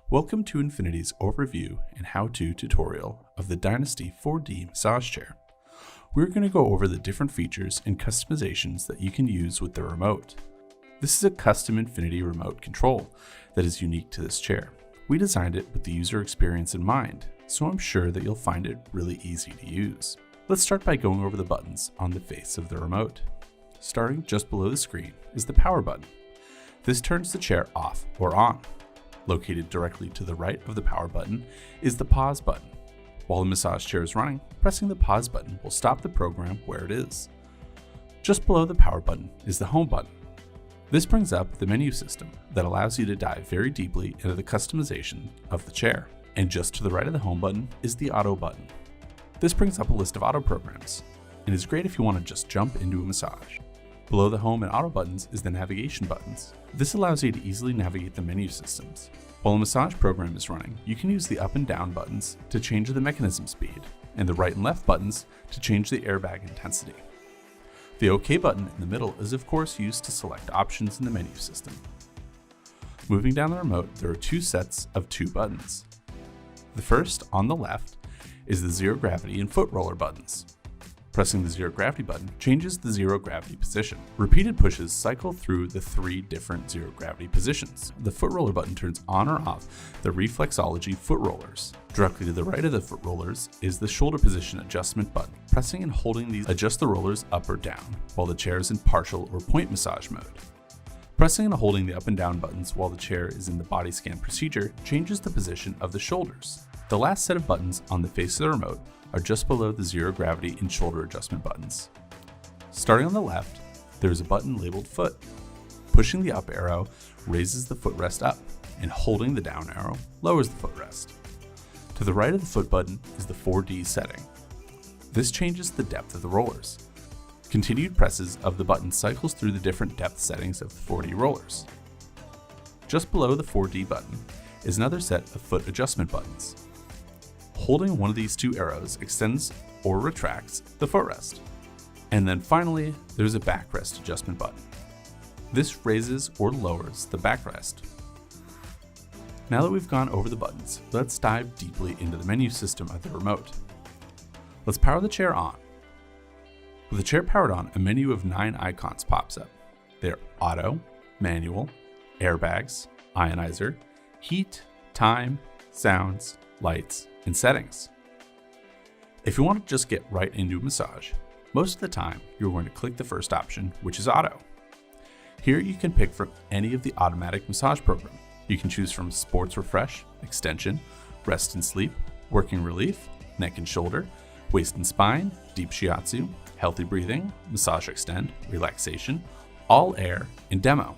Welcome to Infinity's overview and how-to tutorial of the Dynasty 4D Massage Chair. We're going to go over the different features and customizations that you can use with the remote. This is a custom Infinity remote control that is unique to this chair. We designed it with the user experience in mind, so I'm sure that you'll find it really easy to use. Let's start by going over the buttons on the face of the remote. Starting just below the screen is the power button. This turns the chair off or on. Located directly to the right of the power button is the pause button. While the massage chair is running, pressing the pause button will stop the program where it is. Just below the power button is the home button. This brings up the menu system that allows you to dive very deeply into the customization of the chair. And just to the right of the home button is the auto button. This brings up a list of auto programs and is great if you want to just jump into a massage. Below the home and auto buttons is the navigation buttons. This allows you to easily navigate the menu systems. While a massage program is running, you can use the up and down buttons to change the mechanism speed, and the right and left buttons to change the airbag intensity. The OK button in the middle is of course used to select options in the menu system. Moving down the remote, there are two sets of two buttons. The first, on the left, is the zero gravity and foot roller buttons. Pressing the zero gravity button changes the zero gravity position. Repeated pushes cycle through the three different zero gravity positions. The foot roller button turns on or off the reflexology foot rollers. Directly to the right of the foot rollers is the shoulder position adjustment button. Pressing and holding these adjust the rollers up or down while the chair is in partial or point massage mode. Pressing and holding the up and down buttons while the chair is in the body scan procedure changes the position of the shoulders. The last set of buttons on the face of the remote are just below the zero gravity and shoulder adjustment buttons. Starting on the left, there is a button labeled foot. Pushing the up arrow raises the footrest up, and holding the down arrow lowers the footrest. To the right of the foot button is the 4D setting. This changes the depth of the rollers. Continued presses of the button cycles through the different depth settings of the 4D rollers. Just below the 4D button is another set of foot adjustment buttons. Holding one of these two arrows extends or retracts the footrest. And then finally, there's a backrest adjustment button. This raises or lowers the backrest. Now that we've gone over the buttons, let's dive deeply into the menu system of the remote. Let's power the chair on. With the chair powered on, a menu of 9 icons pops up. They're auto, manual, airbags, ionizer, heat, time, sounds, lights, and settings. If you want to just get right into a massage, most of the time you're going to click the first option, which is auto. Here you can pick from any of the automatic massage programs. You can choose from sports refresh, extension, rest and sleep, working relief, neck and shoulder, waist and spine, deep shiatsu, healthy breathing, massage extend, relaxation, all air, and demo.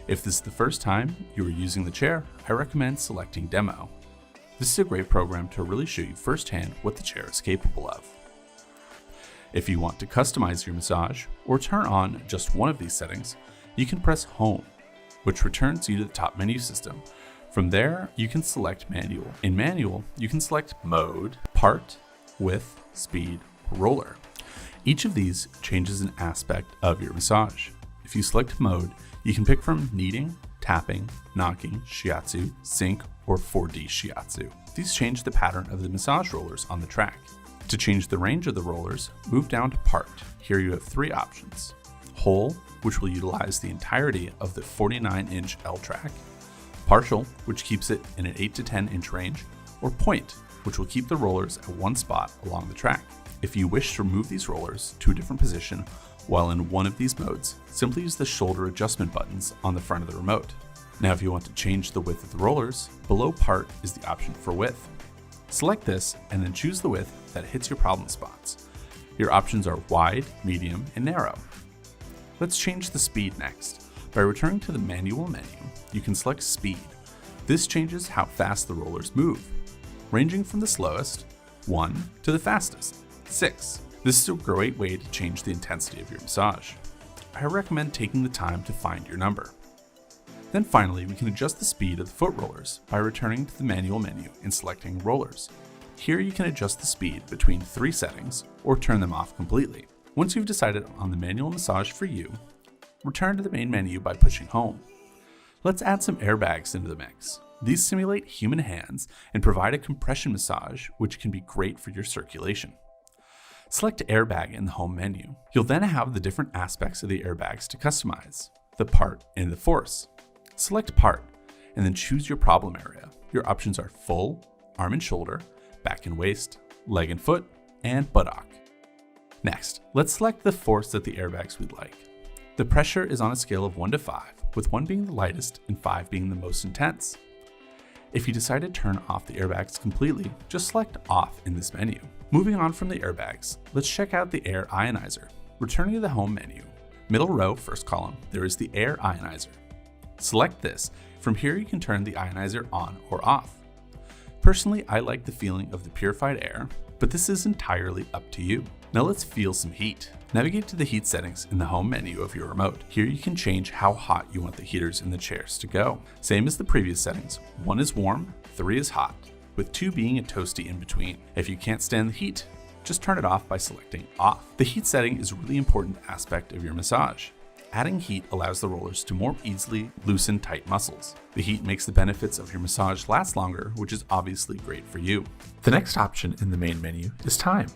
If this is the first time you are using the chair, I recommend selecting demo. This is a great program to really show you firsthand what the chair is capable of. If you want to customize your massage or turn on just one of these settings, you can press Home, which returns you to the top menu system. From there, you can select Manual. In Manual, you can select Mode, Part, Width, Speed, or Roller. Each of these changes an aspect of your massage. If you select Mode, you can pick from kneading, tapping, knocking, shiatsu, sync, or 4D shiatsu. These change the pattern of the massage rollers on the track. To change the range of the rollers, move down to Part. Here you have 3 options. Whole, which will utilize the entirety of the 49-inch L track. Partial, which keeps it in an 8 to 10 inch range. Or Point, which will keep the rollers at one spot along the track. If you wish to remove these rollers to a different position while in one of these modes, simply use the shoulder adjustment buttons on the front of the remote. Now if you want to change the width of the rollers, below Part is the option for width. Select this and then choose the width that hits your problem spots. Your options are wide, medium, and narrow. Let's change the speed next. By returning to the manual menu, you can select speed. This changes how fast the rollers move, ranging from the slowest, 1, to the fastest, 6. This is a great way to change the intensity of your massage. I recommend taking the time to find your number. Then finally, we can adjust the speed of the foot rollers by returning to the manual menu and selecting rollers. Here you can adjust the speed between 3 settings or turn them off completely. Once you've decided on the manual massage for you, return to the main menu by pushing Home. Let's add some airbags into the mix. These simulate human hands and provide a compression massage, which can be great for your circulation. Select Airbag in the home menu. You'll then have the different aspects of the airbags to customize: the part and the force. Select part, and then choose your problem area. Your options are full, arm and shoulder, back and waist, leg and foot, and buttock. Next, let's select the force that the airbags we'd like. The pressure is on a scale of 1 to 5, with 1 being the lightest and 5 being the most intense. If you decide to turn off the airbags completely, just select off in this menu. Moving on from the airbags, let's check out the air ionizer. Returning to the home menu, middle row, first column, there is the air ionizer. Select this. From here, you can turn the ionizer on or off. Personally, I like the feeling of the purified air, but this is entirely up to you. Now let's feel some heat. Navigate to the heat settings in the home menu of your remote. Here you can change how hot you want the heaters in the chairs to go. Same as the previous settings, 1 is warm, 3 is hot, with 2 being a toasty in between. If you can't stand the heat, just turn it off by selecting off. The heat setting is a really important aspect of your massage. Adding heat allows the rollers to more easily loosen tight muscles. The heat makes the benefits of your massage last longer, which is obviously great for you. The next option in the main menu is time.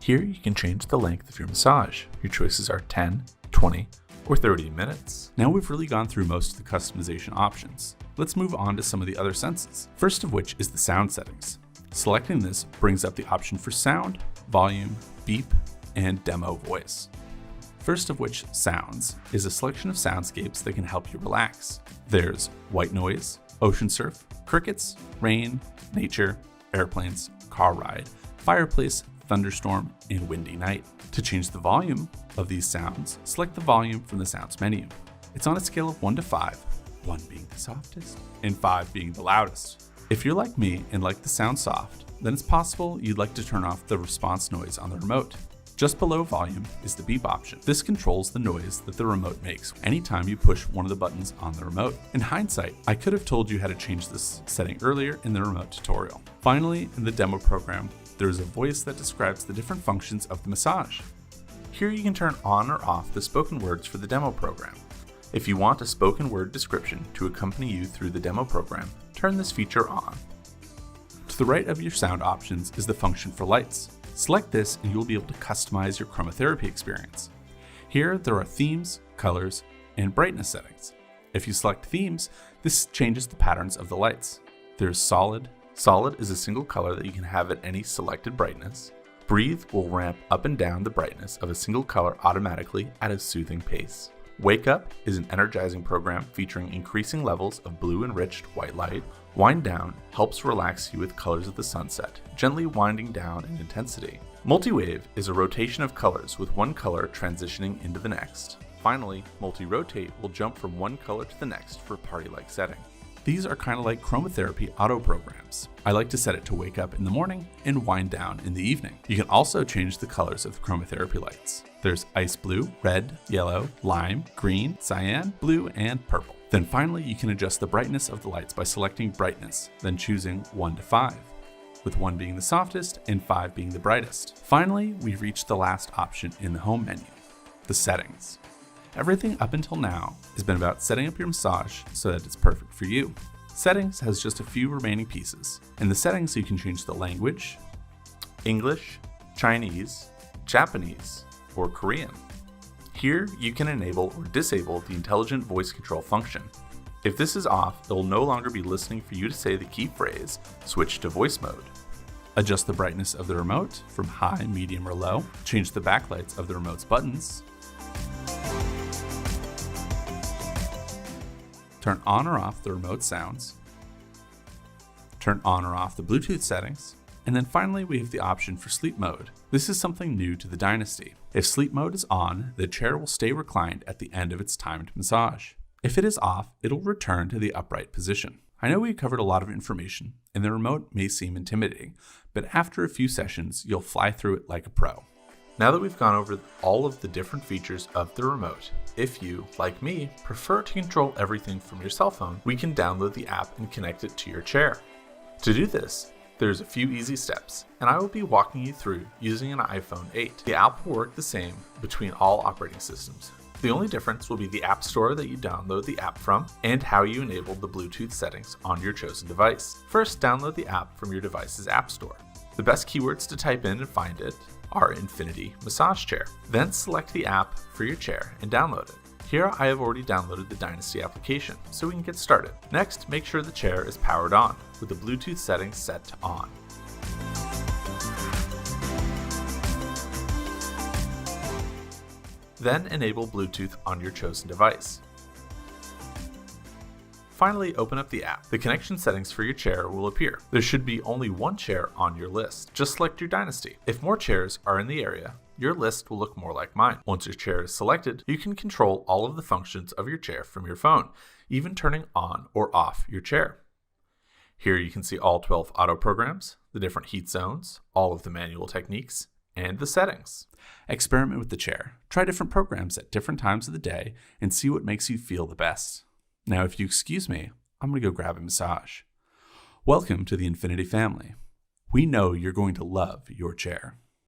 Here you can change the length of your massage. Your choices are 10, 20, or 30 minutes. Now we've really gone through most of the customization options. Let's move on to some of the other senses. First of which is the sound settings. Selecting this brings up the option for sound, volume, beep, and demo voice. First of which, sounds, is a selection of soundscapes that can help you relax. There's white noise, ocean surf, crickets, rain, nature, airplanes, car ride, fireplace, thunderstorm, and windy night. To change the volume of these sounds, select the volume from the sounds menu. It's on a scale of 1 to 5, 1 being the softest, and 5 being the loudest. If you're like me and like the sound soft, then it's possible you'd like to turn off the response noise on the remote. Just below volume is the beep option. This controls the noise that the remote makes anytime you push one of the buttons on the remote. In hindsight, I could have told you how to change this setting earlier in the remote tutorial. Finally, in the demo program, there is a voice that describes the different functions of the massage. Here you can turn on or off the spoken words for the demo program. If you want a spoken word description to accompany you through the demo program, turn this feature on. To the right of your sound options is the function for lights. Select this and you will be able to customize your chromotherapy experience. Here there are themes, colors, and brightness settings. If you select themes, this changes the patterns of the lights. There's solid. Solid is a single color that you can have at any selected brightness. Breathe will ramp up and down the brightness of a single color automatically at a soothing pace. Wake Up is an energizing program featuring increasing levels of blue-enriched white light. Wind Down helps relax you with colors of the sunset, gently winding down in intensity. Multi-Wave is a rotation of colors with one color transitioning into the next. Finally, Multi-Rotate will jump from one color to the next for a party-like setting. These are kind of like chromotherapy auto programs. I like to set it to wake up in the morning and wind down in the evening. You can also change the colors of the chromotherapy lights. There's ice blue, red, yellow, lime, green, cyan, blue, and purple. Then finally, you can adjust the brightness of the lights by selecting brightness, then choosing 1 to 5, with 1 being the softest and 5 being the brightest. Finally, we've reached the last option in the home menu, the settings. Everything up until now has been about setting up your massage so that it's perfect for you. Settings has just a few remaining pieces. In the settings, you can change the language, English, Chinese, Japanese, or Korean. Here, you can enable or disable the intelligent voice control function. If this is off, it will no longer be listening for you to say the key phrase, switch to voice mode. Adjust the brightness of the remote from high, medium, or low. Change the backlights of the remote's buttons. Turn on or off the remote sounds. Turn on or off the Bluetooth settings. And then finally, we have the option for sleep mode. This is something new to the Dynasty. If sleep mode is on, the chair will stay reclined at the end of its timed massage. If it is off, it'll return to the upright position. I know we covered a lot of information, and the remote may seem intimidating, but after a few sessions, you'll fly through it like a pro. Now that we've gone over all of the different features of the remote, if you, like me, prefer to control everything from your cell phone, we can download the app and connect it to your chair. To do this, there's a few easy steps, and I will be walking you through using an iPhone 8. The app will work the same between all operating systems. The only difference will be the app store that you download the app from and how you enable the Bluetooth settings on your chosen device. First, download the app from your device's app store. The best keywords to type in and find it are Infinity Massage Chair. Then select the app for your chair and download it. Here I have already downloaded the Dynasty application, so we can get started. Next, make sure the chair is powered on, with the Bluetooth settings set to on. Then enable Bluetooth on your chosen device. Finally, open up the app. The connection settings for your chair will appear. There should be only one chair on your list. Just select your Dynasty. If more chairs are in the area, your list will look more like mine. Once your chair is selected, you can control all of the functions of your chair from your phone, even turning on or off your chair. Here you can see all 12 auto programs, the different heat zones, all of the manual techniques, and the settings. Experiment with the chair. Try different programs at different times of the day and see what makes you feel the best. Now, if you excuse me, I'm going to go grab a massage. Welcome to the Infinity family. We know you're going to love your chair.